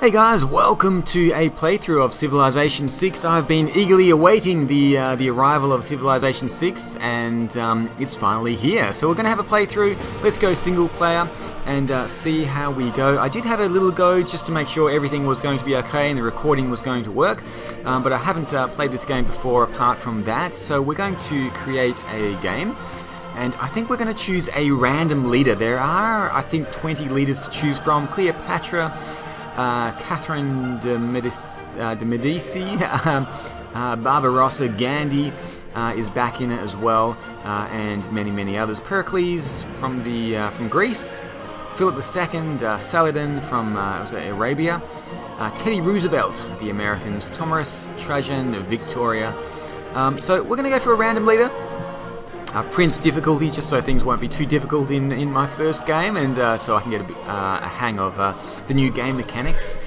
Hey guys, welcome to a playthrough of Civilization 6. I've been eagerly awaiting the arrival of Civilization 6 and it's finally here. So we're going to have a playthrough. Let's go single player and see how we go. I did have a little go just to make sure everything was going to be okay and the recording was going to work. But I haven't played this game before apart from that. So we're going to create a game. And I think we're going to choose a random leader. There are, I think, 20 leaders to choose from. Cleopatra, Catherine de Medici, Barbarossa, Gandhi is back in it as well, and many others. Pericles from Greece, Philip II, Saladin from Arabia, Teddy Roosevelt, the Americans, Thomas Trajan, Victoria. So we're going to go for a random leader. Prince difficulty, just so things won't be too difficult in my first game, and so I can get a hang of the new game mechanics.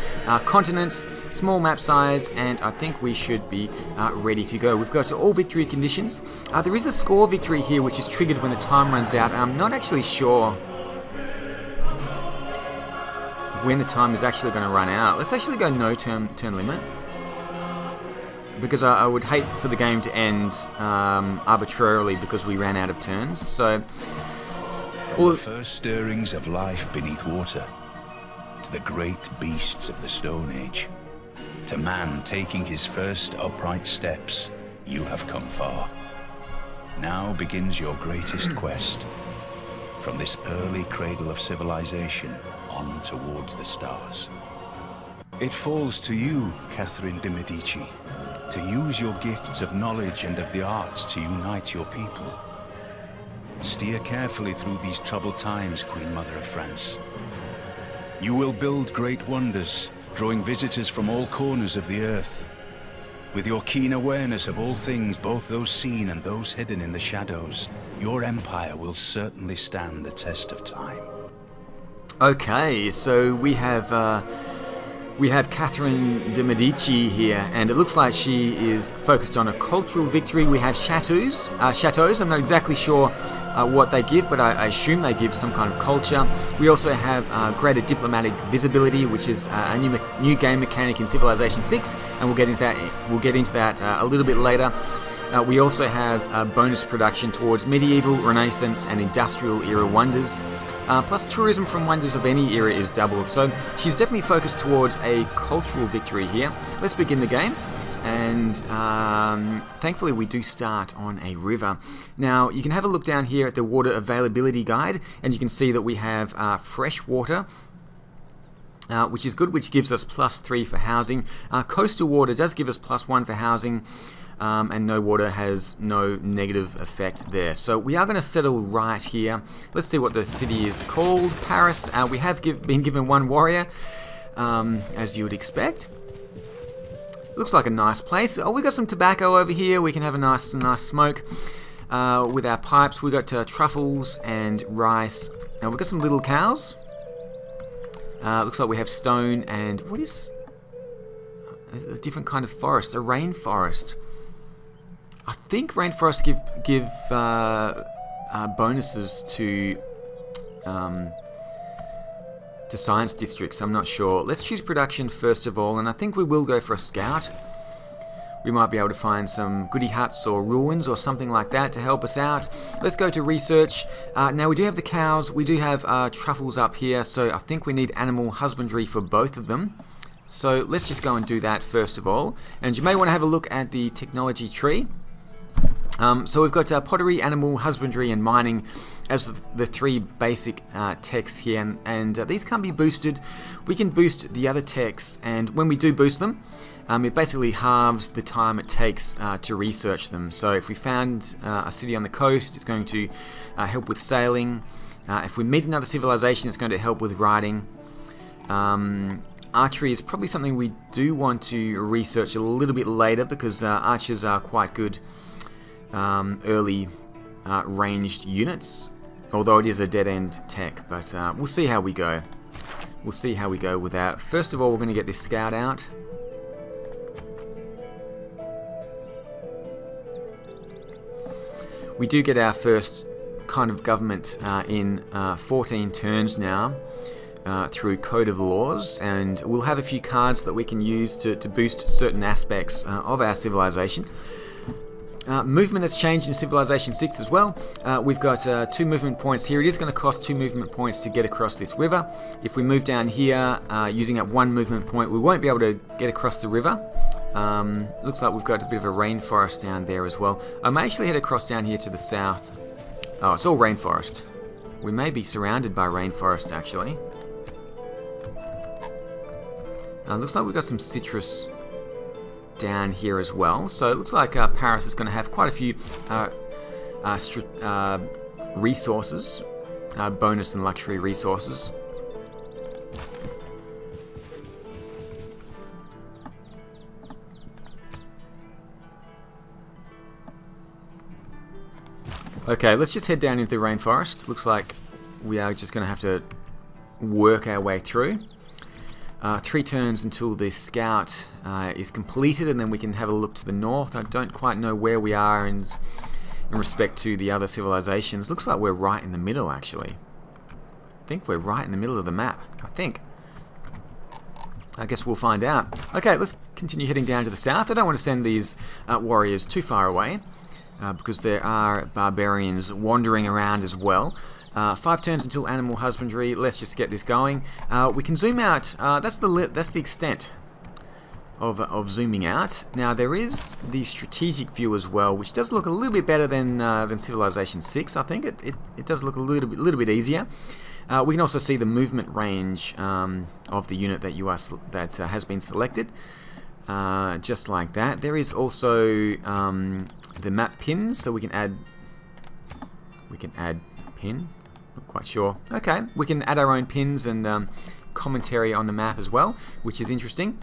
Continents, small map size, and I think we should be ready to go. We've got all victory conditions. There is a score victory here which is triggered when the time runs out. I'm not actually sure when the time is actually going to run out. Let's actually go no turn limit, because I would hate for the game to end arbitrarily because we ran out of turns. So, from the first stirrings of life beneath water, to the great beasts of the Stone Age, to man taking his first upright steps, you have come far. Now begins your greatest quest, from this early cradle of civilization on towards the stars. It falls to you, Catherine de Medici, to use your gifts of knowledge and of the arts to unite your people. Steer carefully through these troubled times, Queen Mother of France. You will build great wonders, drawing visitors from all corners of the earth. With your keen awareness of all things, both those seen and those hidden in the shadows, your empire will certainly stand the test of time. Okay, so we have Catherine de Medici here, and it looks like she is focused on a cultural victory. We have chateaus. I'm not exactly sure what they give, but I assume they give some kind of culture. We also have greater diplomatic visibility, which is a new game mechanic in Civilization 6, and we'll get into that a little bit later. We also have bonus production towards medieval, Renaissance, and industrial era wonders. Plus tourism from wonders of any era is doubled. So she's definitely focused towards a cultural victory here. Let's begin the game. And thankfully we do start on a river. Now you can have a look down here at the water availability guide, and you can see that we have fresh water, which is good, which gives us +3 for housing. Coastal water does give us +1 for housing. And no water has no negative effect there. So we are going to settle right here. Let's see what the city is called. Paris. We have been given one warrior, as you would expect. Looks like a nice place. Oh, we got some tobacco over here. We can have a nice smoke with our pipes. We got truffles and rice. We've got some little cows. Looks like we have stone and what is a different kind of forest? A rainforest. I think rainforests give bonuses to science districts. I'm not sure. Let's choose production first of all, and I think we will go for a scout. We might be able to find some goody huts or ruins or something like that to help us out. Let's go to research. Now we do have the cows. We do have truffles up here, so I think we need animal husbandry for both of them. So let's just go and do that first of all. And you may want to have a look at the technology tree. So we've got pottery, animal husbandry, and mining as the three basic techs here, and these can't be boosted. We can boost the other techs, and when we do boost them, it basically halves the time it takes to research them. So if we found a city on the coast, it's going to help with sailing. If we meet another civilization, it's going to help with riding. Archery is probably something we do want to research a little bit later, because archers are quite good early ranged units, although it is a dead-end tech, but we'll see how we go. We'll see how we go with that. First of all, we're going to get this scout out. We do get our first kind of government in 14 turns now. through Code of Laws, and we'll have a few cards that we can use to boost certain aspects of our civilization. Movement has changed in Civilization 6 as well. We've got 2 movement points here. It is going to cost 2 movement points to get across this river. If we move down here using that 1 movement point, we won't be able to get across the river. Looks like we've got a bit of a rainforest down there as well. I may actually head across down here to the south. Oh, it's all rainforest. We may be surrounded by rainforest actually. Looks like we've got some citrus down here as well. So it looks like Paris is going to have quite a few resources, bonus and luxury resources. Okay, let's just head down into the rainforest. Looks like we are just going to have to work our way through. 3 turns until the scout is completed, and then we can have a look to the north. I don't quite know where we are in respect to the other civilizations. Looks like we're right in the middle, actually. I think we're right in the middle of the map. I guess we'll find out. Okay, let's continue heading down to the south. I don't want to send these warriors too far away, because there are barbarians wandering around as well. 5 turns until animal husbandry. Let's just get this going. We can zoom out. That's the extent of zooming out. Now there is the strategic view as well, which does look a little bit better than Civilization 6. I think it does look a little bit easier. We can also see the movement range of the unit that has been selected, just like that. There is also the map pins, so we can add pin. Not quite sure. Okay, we can add our own pins and commentary on the map as well, which is interesting.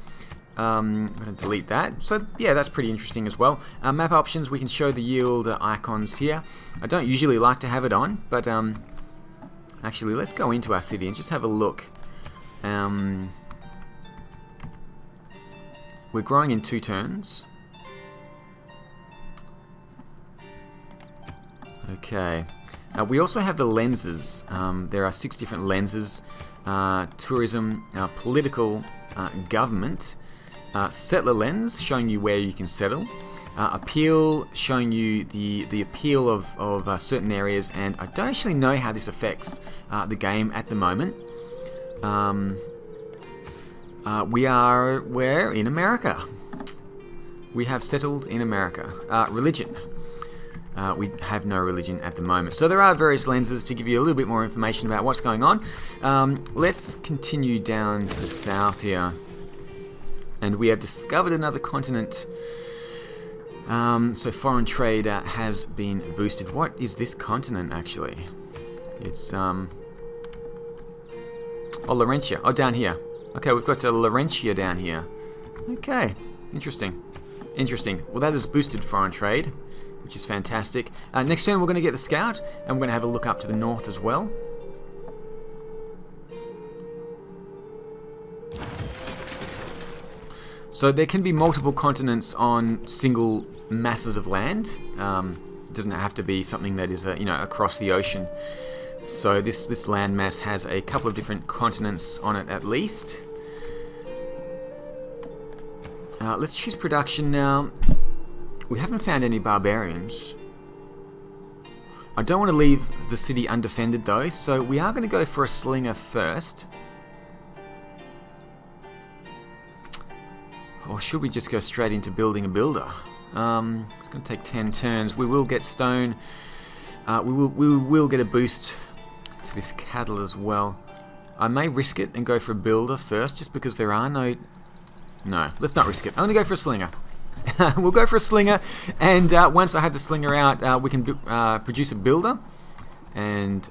I'm going to delete that. So yeah, that's pretty interesting as well. Map options, we can show the yield icons here. I don't usually like to have it on, but actually let's go into our city and just have a look. We're growing in 2 turns. Okay. We also have the lenses. There are 6 different lenses. Tourism, political, government, settler lens, showing you where you can settle. Appeal, showing you the appeal of certain areas, and I don't actually know how this affects the game at the moment. We're in America. We have settled in America. Religion. We have no religion at the moment. So there are various lenses to give you a little bit more information about what's going on. Let's continue down to the south here. And we have discovered another continent. So foreign trade has been boosted. What is this continent actually? It's oh, Laurentia. Oh, down here. Okay, we've got Laurentia down here. Okay, interesting. Well, that has boosted foreign trade, which is fantastic. Next turn we're going to get the scout, and we're going to have a look up to the north as well. So there can be multiple continents on single masses of land. It doesn't have to be something that is across the ocean. So this landmass has a couple of different continents on it at least. Let's choose production now. We haven't found any barbarians. I don't want to leave the city undefended though, so we are going to go for a slinger first. Or should we just go straight into building a builder? It's going to take 10 turns. We will get stone. We will get a boost to this cattle as well. I may risk it and go for a builder first, just because there are no... No, let's not risk it. I'm going to go for a slinger. We'll go for a slinger, and once I have the slinger out, we can produce a builder and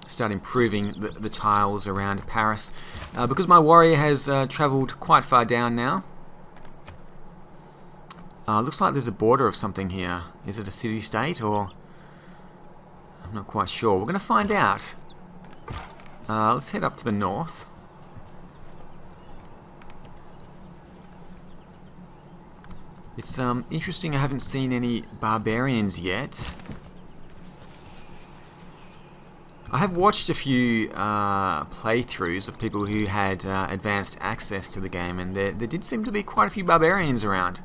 start improving the tiles around Paris. Because my warrior has travelled quite far down now. Looks like there's a border of something here. Is it a city-state, or... I'm not quite sure. We're going to find out. Let's head up to the north. It's interesting, I haven't seen any barbarians yet. I have watched a few playthroughs of people who had advanced access to the game, and there did seem to be quite a few barbarians around.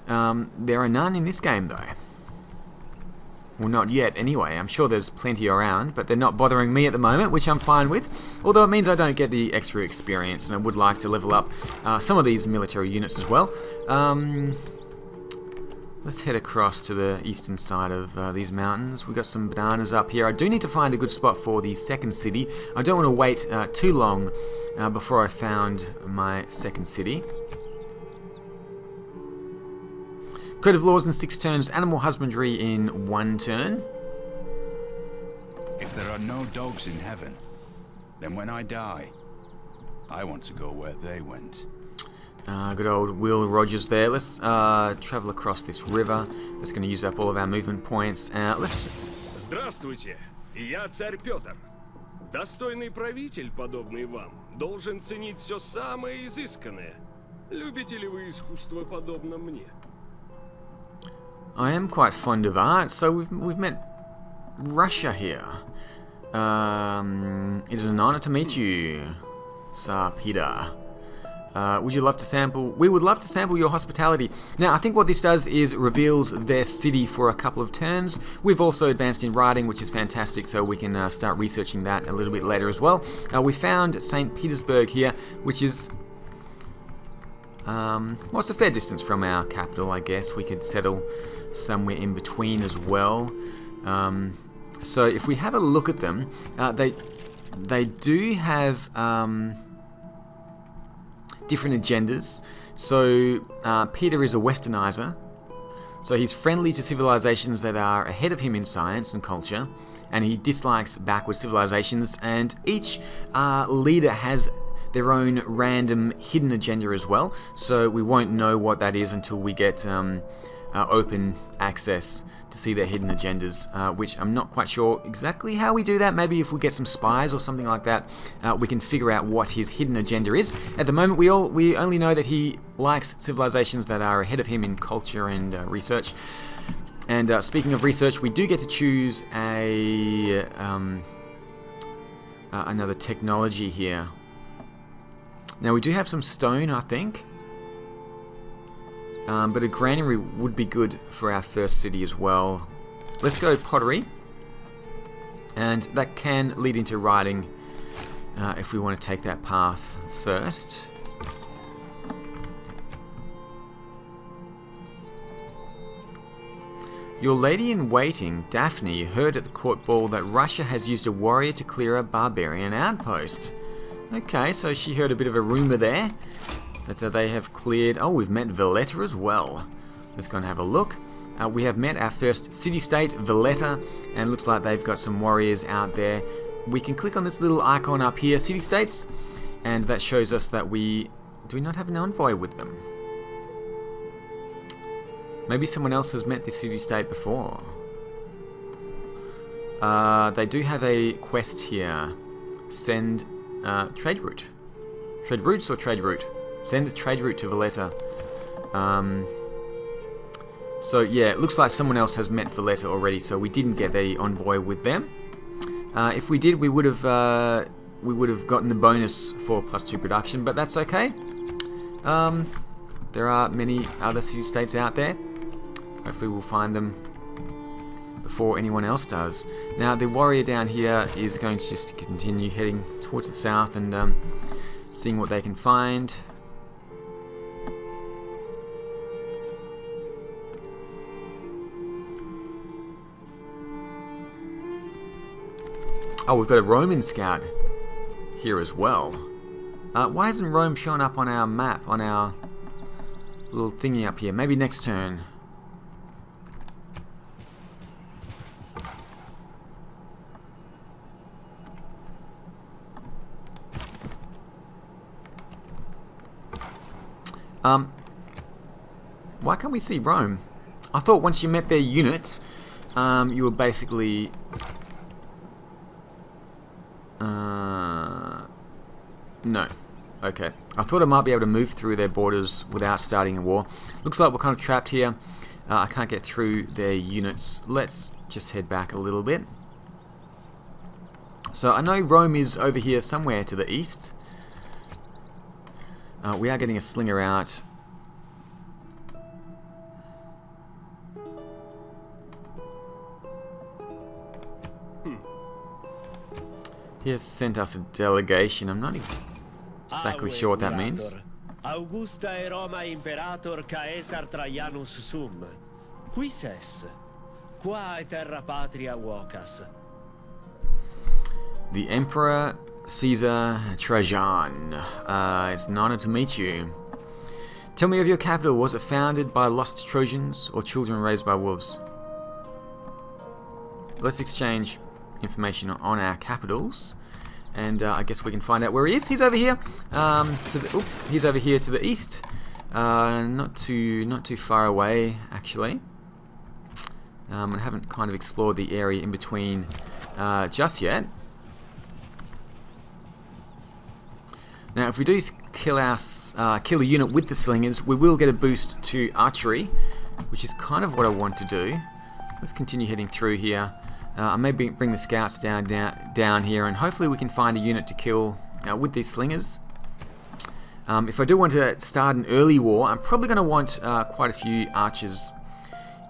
There are none in this game, though. Well, not yet, anyway. I'm sure there's plenty around, but they're not bothering me at the moment, which I'm fine with. Although it means I don't get the extra experience, and I would like to level up some of these military units as well. Let's head across to the eastern side of these mountains. We've got some bananas up here. I do need to find a good spot for the second city. I don't want to wait too long before I found my second city. Code of Laws in 6 turns, Animal Husbandry in 1 turn. If there are no dogs in heaven, then when I die, I want to go where they went. Good old Will Rogers there. Let's travel across this river. That's going to use up all of our movement points. Let's... Здравствуйте, я царь Петр. Достойный правитель, подобный вам, должен ценить все самое изысканное. Любите ли вы искусство подобно мне? I am quite fond of art, so we've met Russia here. It is an honor to meet you, Tsar Peter. Would you love to sample? We would love to sample your hospitality. Now, I think what this does is reveals their city for a couple of turns. We've also advanced in writing, which is fantastic, so we can start researching that a little bit later as well. We found St. Petersburg here, which is... well, it's a fair distance from our capital, I guess. We could settle somewhere in between as well. So if we have a look at them, they do have different agendas. So Peter is a westernizer. So he's friendly to civilizations that are ahead of him in science and culture, and he dislikes backward civilizations, and each leader has their own random hidden agenda as well, so we won't know what that is until we get open access to see their hidden agendas, which I'm not quite sure exactly how we do that. Maybe if we get some spies or something like that, we can figure out what his hidden agenda is. At the moment, we only know that he likes civilizations that are ahead of him in culture and research. And speaking of research, we do get to choose another technology here. Now we do have some stone, I think, but a granary would be good for our first city as well. Let's go pottery, and that can lead into writing if we want to take that path first. Your lady-in-waiting, Daphne, heard at the court ball that Russia has used a warrior to clear a barbarian outpost. Okay, so she heard a bit of a rumour there that they have cleared... Oh, we've met Valletta as well. Let's go and have a look. We have met our first city-state, Valletta, and looks like they've got some warriors out there. We can click on this little icon up here, city-states, and that shows us that we... Do we not have an envoy with them? Maybe someone else has met this city-state before. They do have a quest here. Send... trade route. Trade routes or trade route? Send a trade route to Valletta. So yeah, it looks like someone else has met Valletta already, so we didn't get the envoy with them. If we did, we would have gotten the bonus for +2 production, but that's okay. There are many other city-states out there. Hopefully we'll find them before anyone else does. Now the warrior down here is going to just continue heading towards the south and seeing what they can find. Oh, we've got a Roman scout here as well. Why hasn't Rome shown up on our map, on our little thingy up here? Maybe next turn. Why can't we see Rome? I thought once you met their unit, you were basically... No. Okay. I thought I might be able to move through their borders without starting a war. Looks like we're kind of trapped here. I can't get through their units. Let's just head back a little bit. So I know Rome is over here somewhere to the east. We are getting a slinger out. He has sent us a delegation. I'm not exactly sure what that means. Augusta e Roma imperator Caesar Traianus sum. Qui ses. Qua e terra patria vocas. The Emperor Caesar Trajan. It's an honor to meet you. Tell me of your capital. Was it founded by lost Trojans or children raised by wolves? Let's exchange information on our capitals, and I guess we can find out where he is. He's over here. He's over here to the east. Not too far away, actually. I haven't kind of explored the area in between just yet. Now, if we do kill a unit with the slingers, we will get a boost to archery, which is kind of what I want to do. Let's continue heading through here. I may bring the scouts down here, and hopefully we can find a unit to kill with these slingers. If I do want to start an early war, I'm probably going to want quite a few archers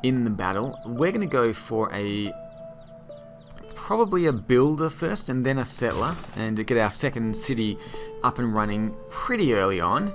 in the battle. We're going to go for probably a builder first, and then a settler, and to get our second city up and running pretty early on.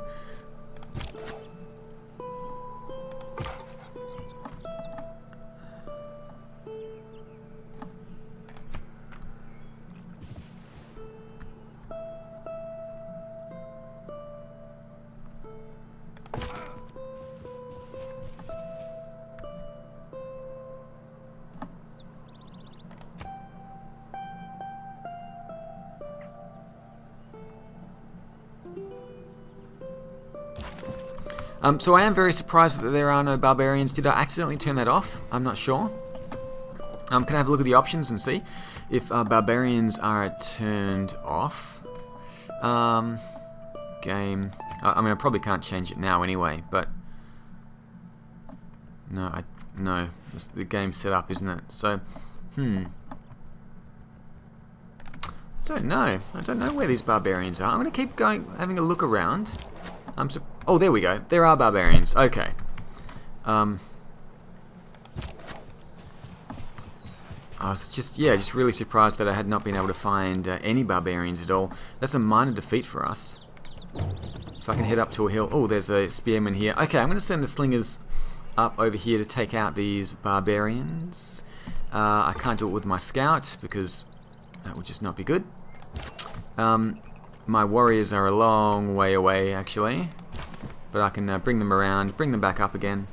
So I am very surprised that there are no barbarians. Did I accidentally turn that off? I'm not sure. Can I have a look at the options and see if barbarians are turned off? Game. I mean, I probably can't change it now anyway, but no, it's the game set up, isn't it? So, I don't know where these barbarians are. I'm going to keep going, having a look around. Oh, there we go. There are barbarians. Okay. I was just really surprised that I had not been able to find any barbarians at all. That's a minor defeat for us. If I can head up to a hill. Oh, there's a spearman here. Okay, I'm going to send the slingers up over here to take out these barbarians. I can't do it with my scout because that would just not be good. My warriors are a long way away, actually, but I can bring them around, bring them back up again.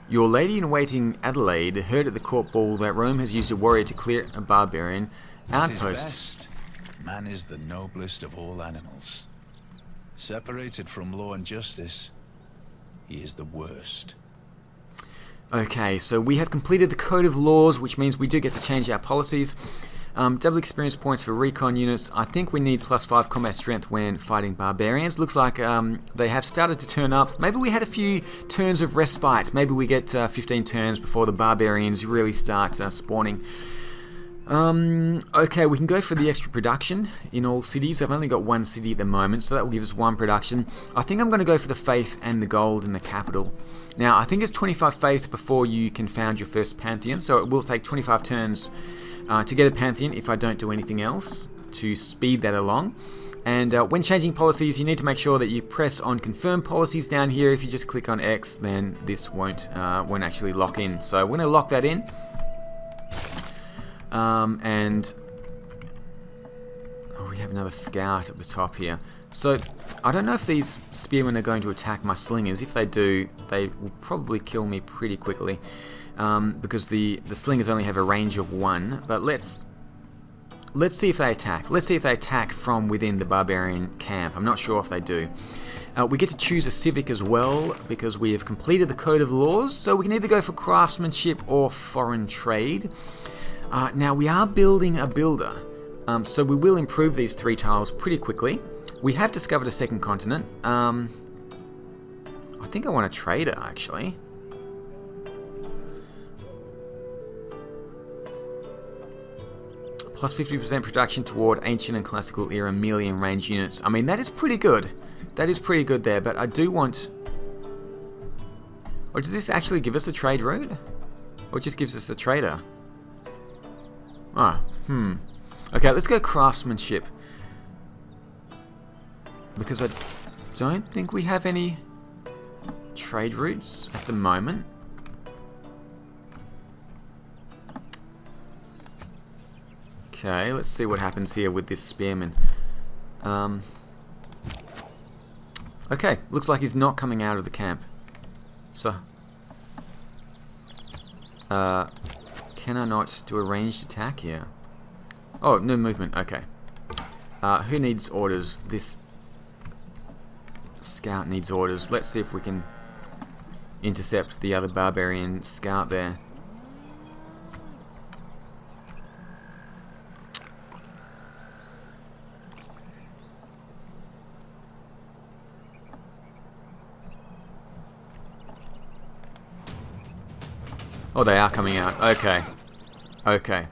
Your lady-in-waiting Adelaide heard at the court ball that Rome has used a warrior to clear a barbarian outpost. Man is the noblest of all animals. Separated from law and justice, he is the worst. Okay, so we have completed the Code of Laws, which means we do get to change our policies. Double experience points for recon units. I think we need +5 combat strength when fighting barbarians. Looks like they have started to turn up. Maybe we had a few turns of respite. Maybe we get 15 turns before the barbarians really start spawning. Okay, we can go for the extra production in all cities. I've only got one city at the moment, so that will give us 1 production. I think I'm going to go for the faith and the gold in the capital. Now, I think it's 25 faith before you can found your first pantheon, so it will take 25 turns to get a pantheon if I don't do anything else to speed that along. And when changing policies, you need to make sure that you press on confirm policies down here. If you just click on X, then this won't actually lock in. So we're going to lock that in. We have another scout at the top here. So I don't know if these spearmen are going to attack my slingers. If they do, they will probably kill me pretty quickly, because the slingers only have a range of 1. But let's see if they attack. Let's see if they attack from within the barbarian camp. I'm not sure if they do. We get to choose a civic as well because we have completed the Code of Laws. So we can either go for craftsmanship or foreign trade. Now we are building a builder, so we will improve these 3 tiles pretty quickly. We have discovered a second continent. I think I want a trader, actually. Plus 50% production toward ancient and classical era melee and range units. I mean, that is pretty good. That is pretty good there, but I do want... Or does this actually give us a trade route? Or it just gives us a trader? Okay, let's go craftsmanship. Because I don't think we have any trade routes at the moment. Okay, let's see what happens here with this spearman. Okay, looks like he's not coming out of the camp. So, can I not do a ranged attack here? Oh, no movement, okay. Who needs orders? This scout needs orders. Let's see if we can intercept the other barbarian scout there. Oh, they are coming out. Okay. Okay.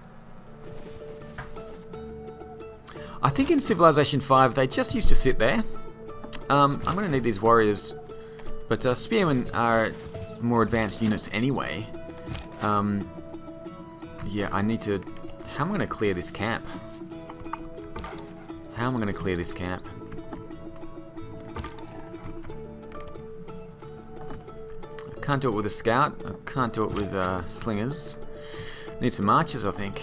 I think in Civilization 5 they just used to sit there. I'm going to need these warriors. But spearmen are more advanced units anyway. Yeah, I need to... How am I going to clear this camp? How am I going to clear this camp? Can't do it with a scout. I can't do it with slingers. Need some archers, I think.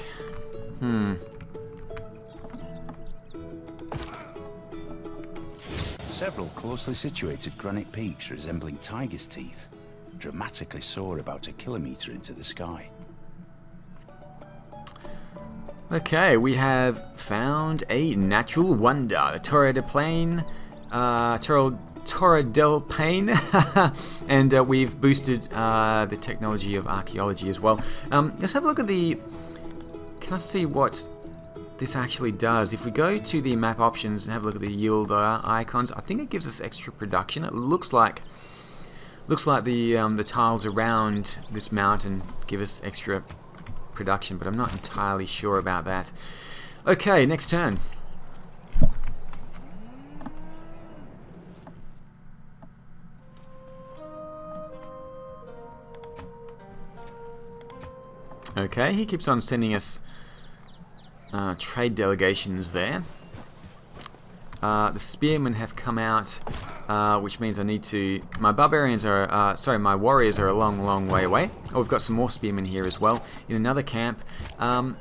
Several closely situated granite peaks resembling tiger's teeth dramatically soar about a kilometre into the sky. Okay, we have found a natural wonder. The Torre del Paine. Torre del Paine. And we've boosted the technology of archaeology as well. Let's have a look at the... Can I see what this actually does? If we go to the map options and have a look at the yield icons, I think it gives us extra production. It looks like the tiles around this mountain give us extra production, but I'm not entirely sure about that. Okay, next turn. Okay, he keeps on sending us trade delegations there. The spearmen have come out, which means I need to... My barbarians are... my warriors are a long, long way away. Oh, we've got some more spearmen here as well, in another camp. I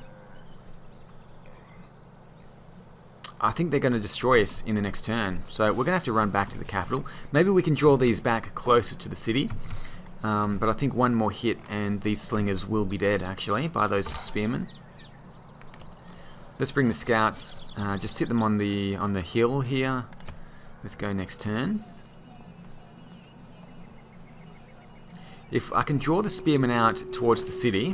think they're going to destroy us in the next turn, so we're going to have to run back to the capital. Maybe we can draw these back closer to the city. But I think one more hit and these slingers will be dead, actually, by those spearmen. Let's bring the scouts, just sit them on the hill here. Let's go next turn. If I can draw the spearmen out towards the city,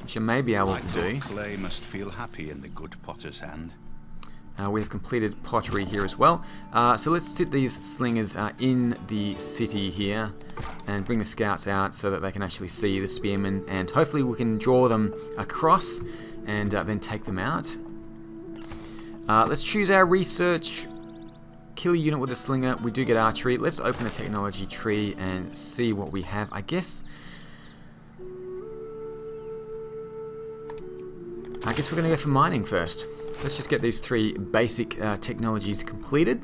which I may be able to do. Clay must feel happy in the good potter's hand. We have completed pottery here as well. So let's sit these slingers in the city here and bring the scouts out so that they can actually see the spearmen, and hopefully we can draw them across and then take them out. Let's choose our research. Kill a unit with a slinger. We do get archery. Let's open the technology tree and see what we have. I guess we're going to go for mining first. Let's just get these three basic technologies completed.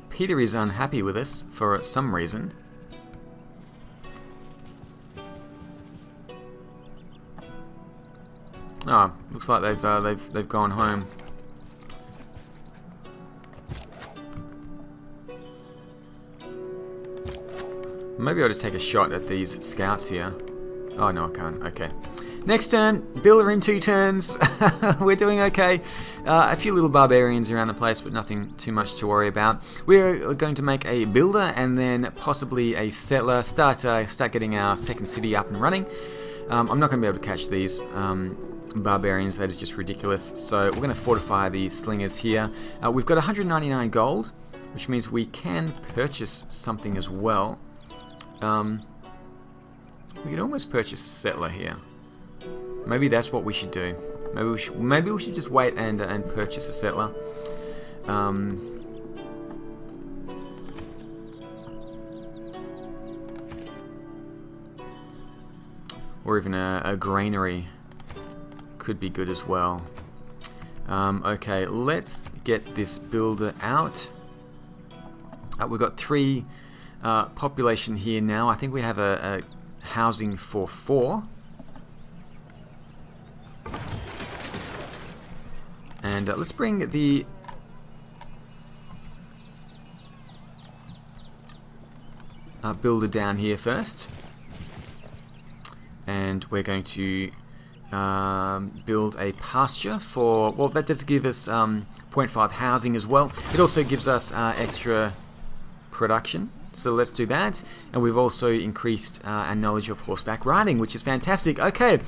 Peter is unhappy with us for some reason. Oh, looks like they've gone home. Maybe I ought to take a shot at these scouts here. Oh, no, I can't. Okay. Next turn. Builder in 2 turns. We're doing okay. A few little barbarians around the place, but nothing too much to worry about. We're going to make a builder and then possibly a settler. Start getting our second city up and running. I'm not going to be able to catch these barbarians. That is just ridiculous. So we're going to fortify the slingers here. We've got 199 gold, which means we can purchase something as well. We could almost purchase a settler here. Maybe that's what we should do. Maybe we should just wait and purchase a settler. Or even a granary could be good as well. Okay, let's get this builder out. We've got 3 population here now. I think we have a housing for 4. And let's bring the builder down here first. And we're going to build a pasture for, well, that does give us 0.5 housing as well. It also gives us extra production. So let's do that. And we've also increased our knowledge of horseback riding, which is fantastic. Okay.